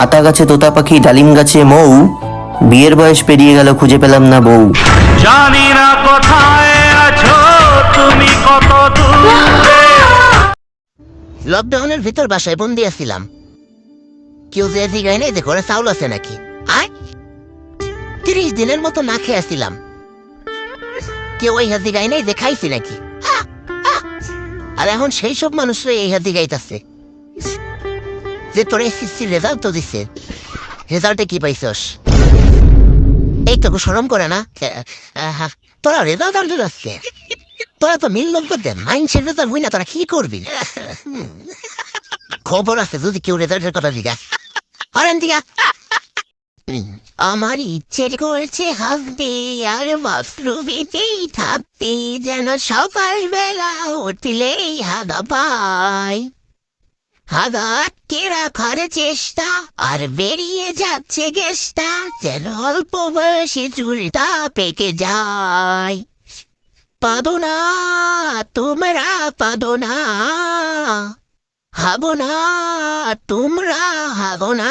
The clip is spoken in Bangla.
আতা গাছে তোতা পাখি, ডালিম গাছে মৌ, বিয়ের বয়স পেরিয়ে গেল, খুঁজে পেলাম না বউ। জানি না কোথায় আছো তুমি, কত দূরে। লকডাউনের ভিতর বাসায় বন্দি আছিলাম। কেউ যে জিগায় নেই যে ঘরে চাউল আছে নাকি। 30 দিনের মতো না খেয়ে আসছিলাম। কেউ এই হাত জিগায় নেই যে খাইছি নাকি। আর এখন সেই সব মানুষরা এই হাত জিগাইতেছে যে তোর এসএসসি রেজাল্ট তো দিচ্ছে, রেজাল্টে কি পাইছস? এই তো শরম করে না? তোরা রেজাল্ট আনতে যাচ্ছে, তোরা তো মিল লোক করতে মাইন্ডসেট রেজাল্ট হই না, তোরা কি করবি? খবর আছে যদি কেউ রেজাল্টের কথা জিজ্ঞা করেন দিঘা। আমার ইচ্ছে করছে হাসতে আর বাথরুমেতেই থাকতে, যেন সকালবেলা উঠলেই হাগা পাই। হাগা আটকে রাখার চেষ্টা, আর বেরিয়ে যাচ্ছে গেস্টা, যেন অল্প বয়সে চুলটা পেকে যায়। পাদো না তোমরা, পাদো না, হাবো না তোমরা, হাবো না।